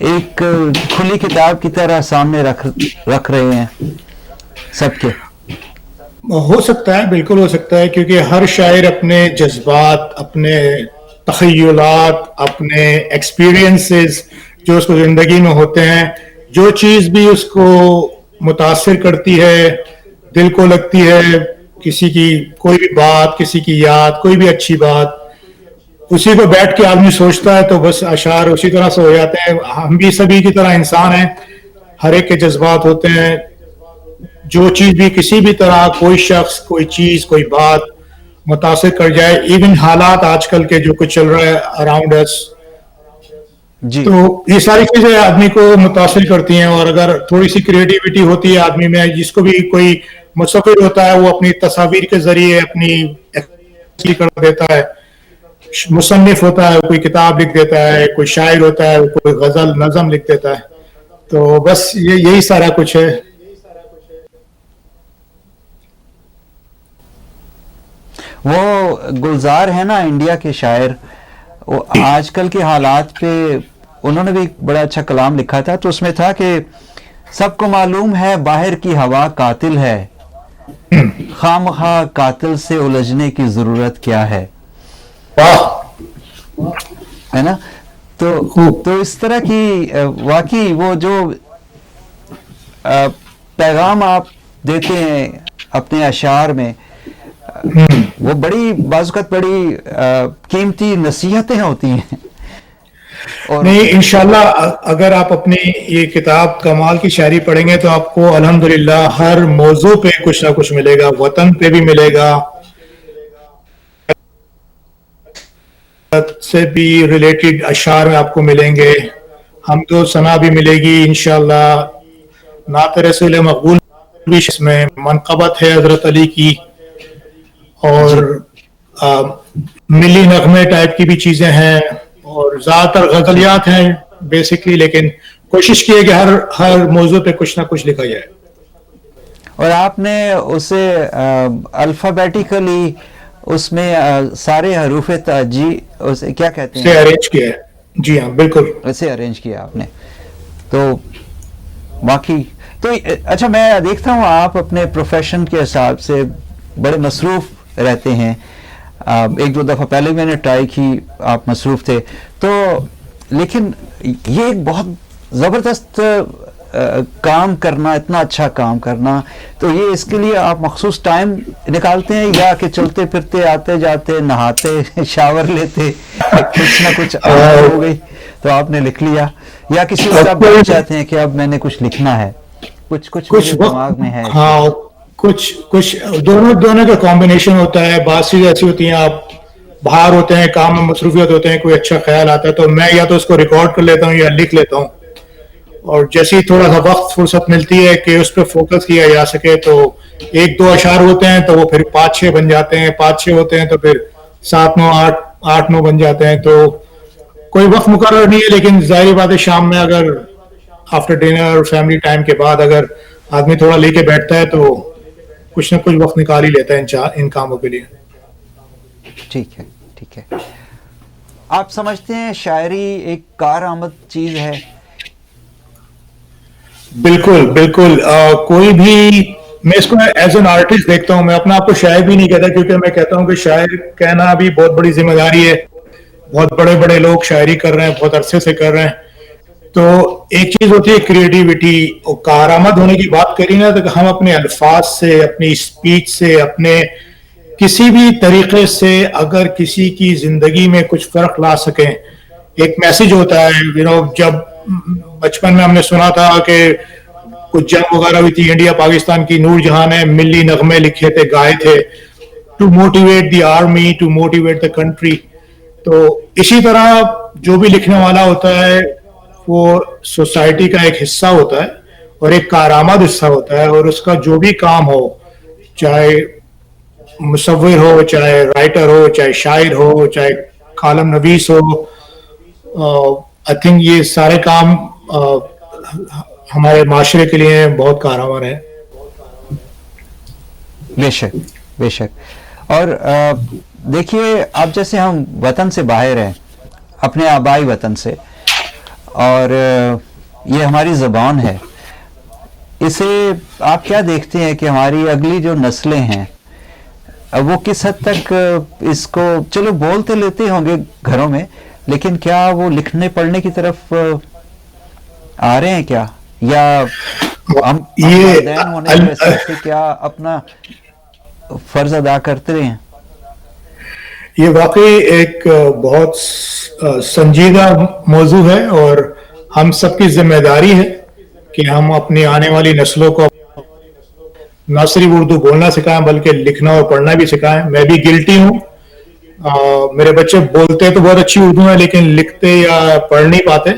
ایک کھلی کتاب کی طرح سامنے رکھ رہے ہیں سب کے. ہو سکتا ہے، بالکل ہو سکتا ہے، کیونکہ ہر شاعر اپنے جذبات، اپنے تخیلات، اپنے ایکسپیرینسز جو اس کو زندگی میں ہوتے ہیں، جو چیز بھی اس کو متاثر کرتی ہے، دل کو لگتی ہے، کسی کی کوئی بھی بات، کسی کی یاد، کوئی بھی اچھی بات، اسی کو بیٹھ کے آدمی سوچتا ہے تو بس اشعار اسی طرح سے ہو جاتے ہیں. ہم بھی سبھی کی طرح انسان ہیں، ہر ایک کے جذبات ہوتے ہیں. جو چیز بھی کسی بھی طرح کوئی شخص، کوئی چیز، کوئی بات متاثر کر جائے، ایون حالات آج کل کے جو کچھ چل رہا ہے اراؤنڈ اس، جی تو یہ ساری چیزیں آدمی کو متاثر کرتی ہیں. اور اگر تھوڑی سی کریٹیوٹی ہوتی ہے آدمی میں، جس کو بھی کوئی مصور ہوتا ہے وہ اپنی تصاویر کے ذریعے اپنی کر دیتا ہے، مصنف ہوتا ہے کوئی کتاب لکھ دیتا ہے، کوئی شاعر ہوتا ہے کوئی غزل نظم لکھ دیتا ہے. تو بس یہی سارا کچھ ہے. وہ گلزار ہے نا انڈیا کے شاعر، وہ آج کل کے حالات پہ انہوں نے بھی بڑا اچھا کلام لکھا تھا. تو اس میں تھا کہ سب کو معلوم ہے باہر کی ہوا قاتل ہے، خواہ قاتل سے الجھنے کی ضرورت کیا ہے. ہے نا؟ تو اس طرح کی واقعی وہ جو پیغام آپ دیتے ہیں اپنے اشعار میں، وہ بڑی بعض اوقات بڑی قیمتی نصیحتیں ہوتی ہیں. اور نہیں، انشاءاللہ اگر آپ اپنی یہ کتاب کمال کی شاعری پڑھیں گے تو آپ کو الحمدللہ ہر موضوع پہ کچھ نہ کچھ ملے گا. وطن پہ بھی ملے گا، سے بھی ریلیٹڈ اشعار میں آپ کو ملیں گے، حمد و ثنا بھی ملے گی انشاءاللہ. نعت رسول مقبول بھی اس میں منقبت ہے حضرت علی کی، اور جی ملی نغمے ٹائپ کی بھی چیزیں ہیں، اور زیادہ تر غزلیات ہیں بیسکلی. لیکن کوشش کی ہے کہ ہر موضوع پہ کچھ نہ کچھ لکھا جائے. اور آپ نے اسے الفابیٹیکلی اس میں سارے حروف تہجی اسے کیا کہتے سے ہیں، ارینج کیا ہے. جی ہاں بالکل. اسے ارینج کیا آپ نے. تو باقی تو اچھا، میں دیکھتا ہوں آپ اپنے پروفیشن کے حساب سے بڑے مصروف رہتے ہیں. ایک دو دفعہ پہلے میں نے ٹرائی کی، آپ مصروف تھے. تو لیکن یہ ایک بہت زبردست کام کرنا، اتنا اچھا کام کرنا، تو یہ اس کے لیے آپ مخصوص ٹائم نکالتے ہیں یا کہ چلتے پھرتے آتے جاتے نہاتے شاور لیتے کچھ نہ کچھ ہو گئی تو آپ نے لکھ لیا، یا کسی وقت آپ بیٹھ جاتے ہیں کہ اب میں نے کچھ لکھنا ہے، کچھ میرے دماغ میں ہے اس ہاں وقت؟ کچھ دونوں کا کمبینیشن ہوتا ہے. بعض چیزیں ایسی ہوتی ہیں آپ باہر ہوتے ہیں، کام میں مصروفیت ہوتے ہیں، کوئی اچھا خیال آتا ہے تو میں یا تو اس کو ریکارڈ کر لیتا ہوں یا لکھ لیتا ہوں. اور جیسے ہی تھوڑا سا وقت فرصت ملتی ہے کہ اس پہ فوکس کیا جا سکے تو ایک دو اشعار ہوتے ہیں تو وہ پھر 5-6 بن جاتے ہیں، 5-6 ہوتے ہیں تو پھر 7-9 8-9 بن جاتے ہیں. تو کوئی وقت مقرر نہیں ہے، لیکن ظاہری بات ہے شام میں اگر آفٹر ڈنر اور فیملی ٹائم کے بعد اگر آدمی تھوڑا لے کے بیٹھتا ہے تو کچھ نہ کچھ وقت نکال ہی لیتا ہے ان کاموں کے لیے. ٹھیک ہے، ٹھیک ہے. آپ سمجھتے ہیں شاعری ایک کارآمد چیز ہے؟ بالکل بالکل. کوئی بھی، میں اس کو ایز این آرٹسٹ دیکھتا ہوں. میں اپنا آپ کو شاعر بھی نہیں کہتا، کیونکہ میں کہتا ہوں کہ شاعر کہنا بھی بہت بڑی ذمہ داری ہے. بہت بڑے بڑے لوگ شاعری کر رہے ہیں، بہت عرصے سے کر رہے ہیں. تو ایک چیز ہوتی ہے کریٹیوٹی اور کارآمد ہونے کی بات کری نا، تو ہم اپنے الفاظ سے، اپنی اسپیچ سے، اپنے کسی بھی طریقے سے اگر کسی کی زندگی میں کچھ فرق لا سکیں. ایک میسج ہوتا ہے، جب بچپن میں ہم نے سنا تھا کہ کچھ جنگ وغیرہ ہوئی تھی انڈیا پاکستان کی، نور جہاں نے ملی نغمے لکھے تھے، گائے تھے، to motivate the army, to motivate the country. تو اسی طرح جو بھی لکھنے والا ہوتا ہے وہ سوسائٹی کا ایک حصہ ہوتا ہے اور ایک کارآمد حصہ ہوتا ہے. اور اس کا جو بھی کام ہو، چاہے مصور ہو، چاہے رائٹر ہو، چاہے شاعر ہو، چاہے کالم نویس ہو، آئی تھنک یہ سارے کام ہمارے معاشرے کے لیے بہت کارآمد ہیں. بے شک، بے شک. اور دیکھیے اب جیسے ہم وطن سے باہر ہیں، اپنے آبائی وطن سے، اور یہ ہماری زبان ہے. اسے آپ کیا دیکھتے ہیں کہ ہماری اگلی جو نسلیں ہیں وہ کس حد تک اس کو چلو بولتے لیتے ہوں گے گھروں میں, لیکن کیا وہ لکھنے پڑھنے کی طرف آ رہے ہیں کیا, یا ہم والدین ہونے کے حیثیت سے کیا اپنا فرض ادا کرتے رہے ہیں؟ یہ واقعی ایک بہت سنجیدہ موضوع ہے, اور ہم سب کی ذمہ داری ہے کہ ہم اپنی آنے والی نسلوں کو نہ صرف اردو بولنا سکھائیں بلکہ لکھنا اور پڑھنا بھی سکھائیں. میں بھی گلٹی ہوں, میرے بچے بولتے تو بہت اچھی اردو ہے لیکن لکھتے یا پڑھ نہیں پاتے.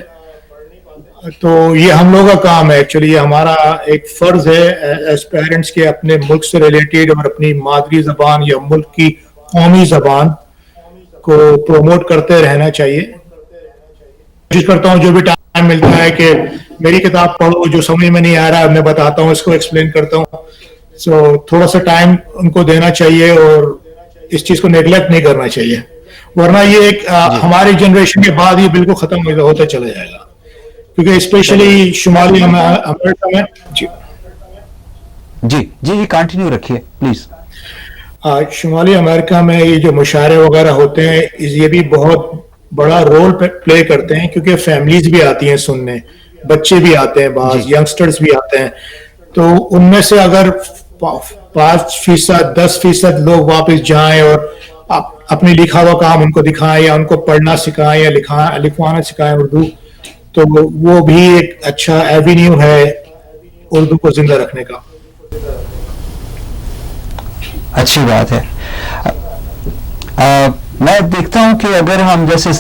تو یہ ہم لوگوں کا کام ہے, ایکچولی یہ ہمارا ایک فرض ہے ایز پیرنٹس کے اپنے ملک سے ریلیٹڈ اور اپنی مادری زبان یا ملک کی قومی زبان کو پروموٹ کرتے رہنا چاہیے. کوشش کرتا ہوں جو بھی ٹائم ملتا ہے کہ میری کتاب پڑھو, جو سمجھ میں نہیں آ رہا ہے میں بتاتا ہوں, اس کو ایکسپلین کرتا ہوں. سو تھوڑا سا ٹائم ان کو دینا چاہیے اور اس چیز کو نیگلیکٹ نہیں کرنا چاہیے, ورنہ یہ ایک ہماری جنریشن کے بعد یہ بالکل ختم ہوتا چلا جائے گا, کیونکہ اسپیشلی شمالی امریکہ میں. جی جی جی جی کنٹینیو رکھیے پلیز. شمالی امریکہ میں یہ جو مشاعرے وغیرہ ہوتے ہیں یہ بھی بہت بڑا رول پلے کرتے ہیں, کیونکہ فیملیز بھی آتی ہیں سننے, بچے بھی آتے ہیں, بعض ینگسٹرز بھی آتے ہیں. تو ان میں سے اگر 5% 10% لوگ واپس جائیں اور اپنی لکھا ہوا کام ان کو دکھائیں یا ان کو پڑھنا سکھائیں یا لکھوانا سکھائیں اردو, تو وہ بھی ایک اچھا ایوینیو ہے اردو کو زندہ رکھنے کا. اچھی بات ہے. میں دیکھتا ہوں کہ اگر ہم جیسے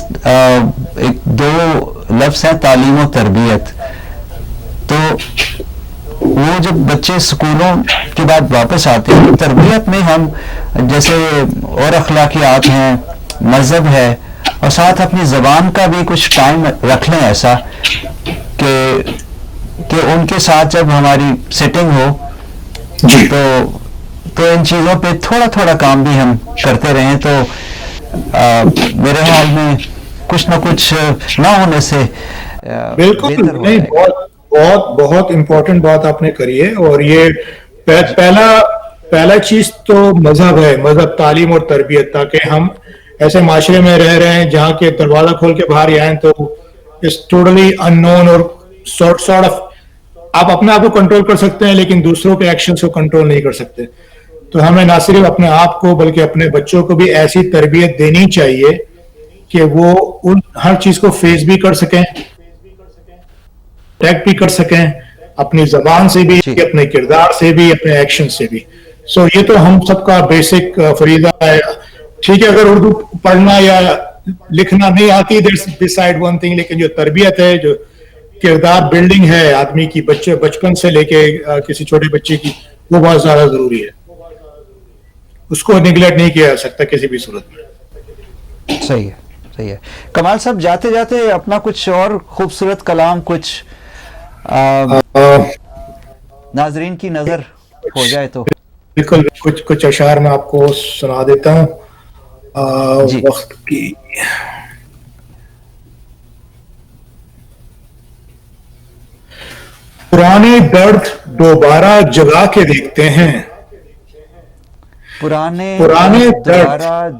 ایک دو لفظ ہیں تعلیم و تربیت, تو وہ جب بچے اسکولوں کے بعد واپس آتے ہیں تربیت میں ہم جیسے اور اخلاقیات ہیں, مذہب ہے, اور ساتھ اپنی زبان کا بھی کچھ ٹائم رکھ لیں ایسا کہ ان کے ساتھ جب ہماری سیٹنگ ہو تو ان چیزوں پہ تھوڑا تھوڑا کام بھی ہم کرتے رہیں, تو میرے خیال میں کچھ نہ کچھ نہ ہونے سے بالکل نہیں, بہت بہت امپورٹنٹ بات آپ نے کری ہے. اور یہ پہلا چیز تو مذہب ہے, مذہب, تعلیم اور تربیت, تاکہ ہم ایسے معاشرے میں رہ رہے ہیں جہاں کے دروازہ کھول کے باہر آئیں تو اٹس ٹوٹلی ان نون, اور سارٹ آف آپ اپنے آپ کو کنٹرول کر سکتے ہیں لیکن دوسروں کے ایکشنز کو کنٹرول نہیں کر سکتے. تو ہمیں نہ صرف اپنے آپ کو بلکہ اپنے بچوں کو بھی ایسی تربیت دینی چاہیے کہ وہ ان ہر چیز کو فیس بھی کر سکیں, ٹیک بھی کر سکیں, اپنی زبان سے بھی, اپنے کردار سے بھی, اپنے ایکشن سے بھی. سو یہ تو ہم سب کا بیسک فریضہ ہے. ٹھیک ہے اگر اردو پڑھنا یا لکھنا نہیں آتی ڈیسائیڈ ون تھنگ, لیکن جو تربیت ہے, جو کردار بلڈنگ ہے آدمی کی بچپن سے لے کے کسی چھوٹے بچے کی, وہ بہت زیادہ ضروری ہے. اس کو نیگلیکٹ نہیں کیا جا سکتا کسی بھی صورت میں. صحیح ہے, صحیح ہے. کمال صاحب جاتے جاتے اپنا کچھ اور خوبصورت کلام کچھ ناظرین کی نظر ہو جائے تو. بالکل کچھ اشعار میں آپ کو سنا دیتا ہوں. وقت کی پرانے درد دوبارہ جگا کے دیکھتے ہیں, پرانے درد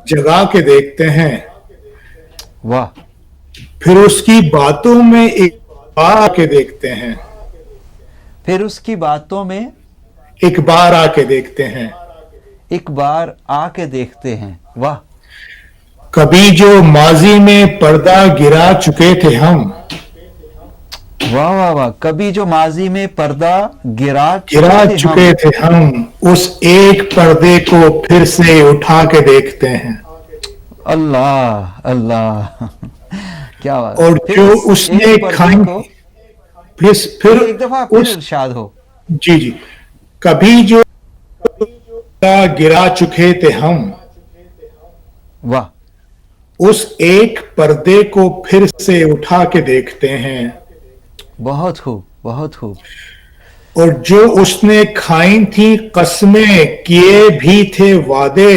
جگا کے دیکھتے ہیں, واہ, پھر اس کی باتوں میں ایک بار آ کے دیکھتے ہیں, پھر اس کی باتوں میں ایک بار آ کے دیکھتے ہیں, ایک بار آ کے دیکھتے ہیں. واہ. کبھی جو ماضی میں پردہ گرا چکے تھے ہم, واہ واہ واہ, کبھی جو ماضی میں پردہ گرا چکے تھے ہم, اس ایک پردے کو پھر سے اٹھا کے دیکھتے ہیں. اللہ اللہ, کیا بات. اور جو اس نے کھائیں پھر ایک دفعہ پھر ارشاد ہو. جی جی, کبھی جو گرا چکے تھے ہم, واہ, اس ایک پردے کو پھر سے اٹھا کے دیکھتے ہیں. بہت خوب, بہت خوب. اور جو اس نے کھائیں تھیں قسمیں, کیے بھی تھے وعدے,